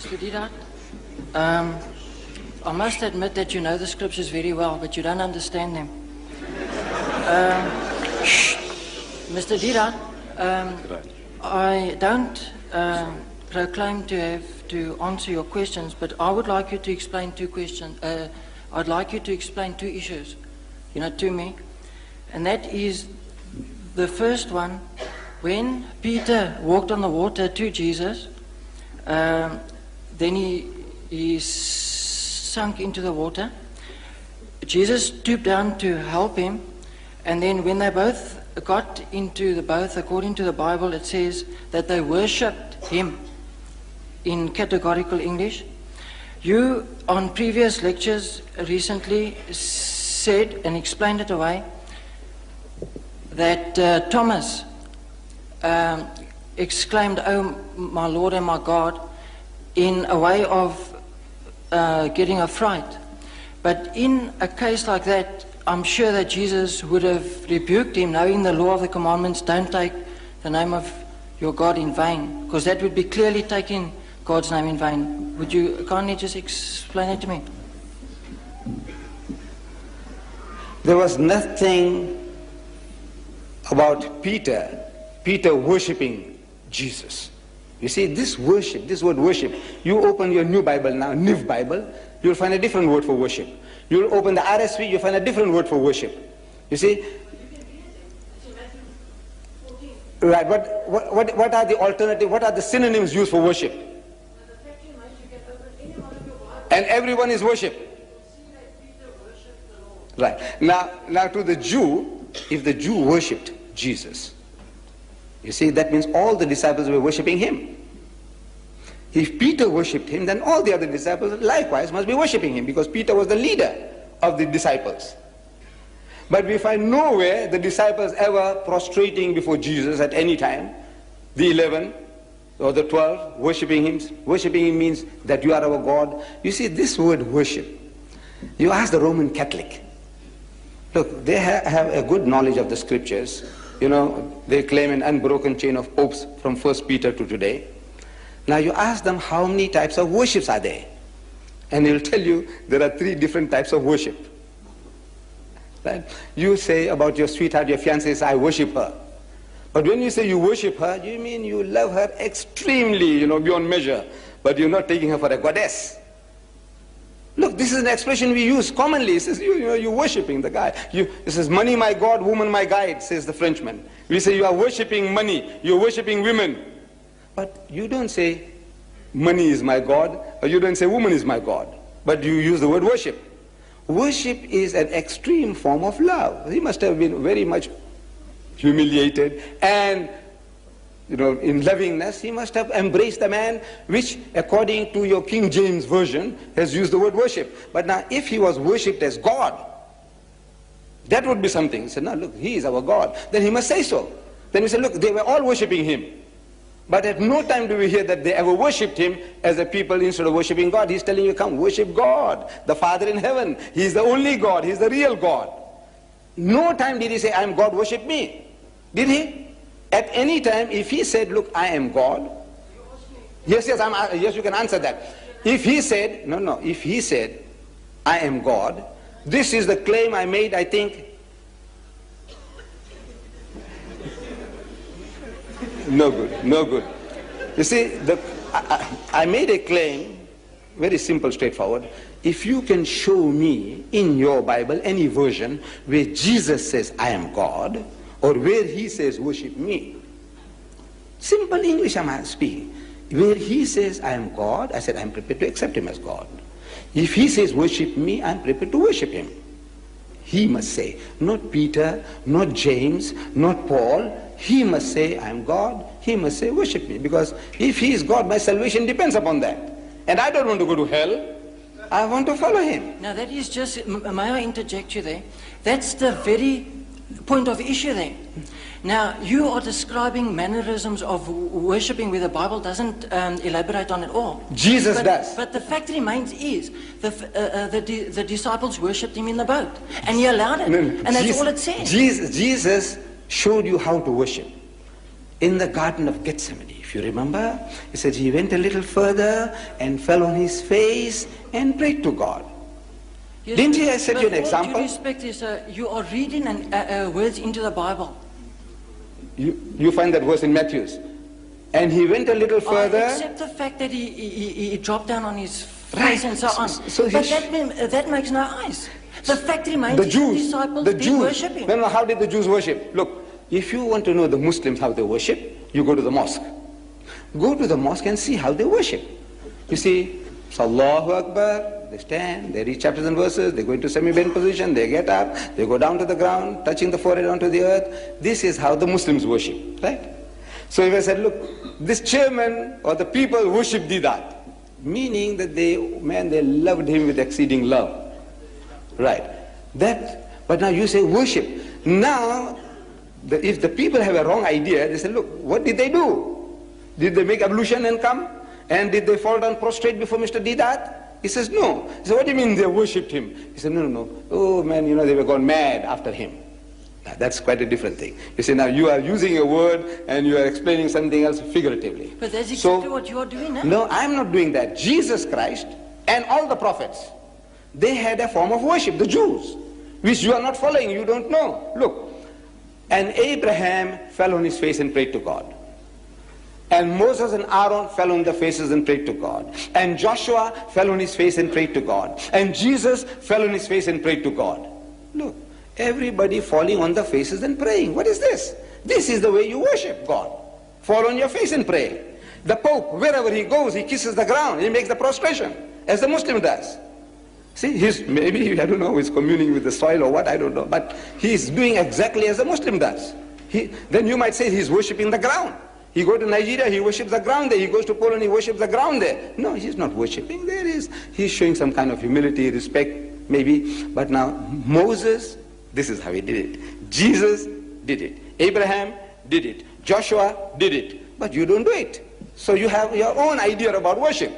Mr. Deedat, I must admit that you know the scriptures very well, but you don't understand them. Mr. Deedat, I don't proclaim to have to answer your questions, but I would like you to explain two questions. I'd like you to explain two issues, to me. And that is the first one, when Peter walked on the water to Jesus, then he sunk into the water. Jesus stooped down to help him, and then when they both got into the boat, according to the Bible, it says that they worshipped him in categorical English. You, on previous lectures recently, said and explained it away that Thomas exclaimed, "Oh, my Lord and my God," in a way of getting a fright. But in a case like that, I'm sure that Jesus would have rebuked him, knowing the law of the commandments, don't take the name of your God in vain, because that would be clearly taking God's name in vain. Would you kindly just explain it to me? There was nothing about Peter worshipping Jesus. You see, this worship, this word worship, you open your new Bible now, New Bible, you'll find a different word for worship. You'll open the RSV, you'll find a different word for worship. You see? Right, but what are the alternative, what are the synonyms used for worship? And everyone is worship. Right. Now to the Jew, if the Jew worshipped Jesus, you see, that means all the disciples were worshipping him. If Peter worshipped him, then all the other disciples likewise must be worshipping him, because Peter was the leader of the disciples. But we find nowhere the disciples ever prostrating before Jesus at any time. The 11 or the 12 worshipping him. Worshipping him means that you are our God. You see, this word worship, you ask the Roman Catholic. Look, they have a good knowledge of the scriptures. They claim an unbroken chain of popes from 1 Peter to today. Now you ask them how many types of worships are there, and they'll tell you there are 3 different types of worship. Right? You say about your sweetheart, your fiancée, I worship her. But when you say you worship her, you mean you love her extremely, beyond measure, but you're not taking her for a goddess. Look, this is an expression we use commonly. It says, you're worshipping the guy. It says, money my God, woman my guide, says the Frenchman. We say you are worshipping money, you're worshipping women. But you don't say, money is my God, or you don't say, woman is my God. But you use the word worship. Worship is an extreme form of love. He must have been very much humiliated, and in lovingness, he must have embraced the man, which, according to your King James Version, has used the word worship. But now, if he was worshipped as God, that would be something. He said, no, look, he is our God. Then he must say so. Then we say, look, they were all worshipping him. But at no time do we hear that they ever worshipped him as a people instead of worshipping God. He's telling you, come, worship God, the Father in heaven. He's the only God. He's the real God. No time did he say, I am God, worship me. Did he? At any time, if he said, look, I am God. Yes, yes, you can answer that. If he said, if he said, I am God, this is the claim I made, I think. No good. You see, I made a claim, very simple, straightforward. If you can show me in your Bible any version where Jesus says, I am God, or where he says, worship me. Simple English I'm speaking. Where he says, I am God, I said, I'm prepared to accept him as God. If he says, worship me, I'm prepared to worship him. He must say, not Peter, not James, not Paul. He must say, I am God. He must say, worship me. Because if he is God, my salvation depends upon that. And I don't want to go to hell. I want to follow him. Now that is just, may I interject you there? That's the very point of issue there. Now, you are describing mannerisms of worshipping where the Bible doesn't elaborate on it all. Jesus does. But the fact remains is the disciples worshipped him in the boat. And he allowed it. And that's all it says. Jesus showed you how to worship. In the Garden of Gethsemane, If you remember, he said he went a little further and fell on his face and prayed to God. Yes, Didn't he set you an with all example? due respect, is, you are reading words into the Bible. You find that verse in Matthew's. And he went a little further. Except the fact that he dropped down on his face Right. and so on. So but that makes no eyes. The fact remains The his Jews, disciples the did Jews. worship him. No, how did the Jews worship? Look, if you want to know the Muslims how they worship, you go to the mosque. Go to the mosque and see how they worship. You see, Allahu Akbar, they stand, they read chapters and verses, they go into semi-bend position, they get up, they go down to the ground, touching the forehead onto the earth. This is how the Muslims worship, right? So if I said, look, this chairman or the people worship Deedat, meaning that they loved him with exceeding love. Right. But now you say worship. Now, if the people have a wrong idea, they say, look, what did they do? Did they make ablution and come? And did they fall down prostrate before Mr. Deedat? He says, no. He said, what do you mean they worshipped him? He said, no. Oh man, they were gone mad after him. Now, that's quite a different thing. You see, now you are using a word and you are explaining something else figuratively. But that's exactly what you are doing now. No, I'm not doing that. Jesus Christ and all the prophets, they had a form of worship, the Jews, which you are not following, you don't know. Look, and Abraham fell on his face and prayed to God. And Moses and Aaron fell on their faces and prayed to God. And Joshua fell on his face and prayed to God. And Jesus fell on his face and prayed to God. Look, everybody falling on their faces and praying. What is this? This is the way you worship God. Fall on your face and pray. The Pope, wherever he goes, he kisses the ground. He makes the prostration, as the Muslim does. See, maybe, I don't know, he's communing with the soil or what, I don't know. But he's doing exactly as a Muslim does. Then you might say he's worshipping the ground. He goes to Nigeria, he worships the ground there. He goes to Poland, he worships the ground there. No, he's not worshipping. He's showing some kind of humility, respect, maybe. But now, Moses, this is how he did it. Jesus did it. Abraham did it. Joshua did it. But you don't do it. So you have your own idea about worship.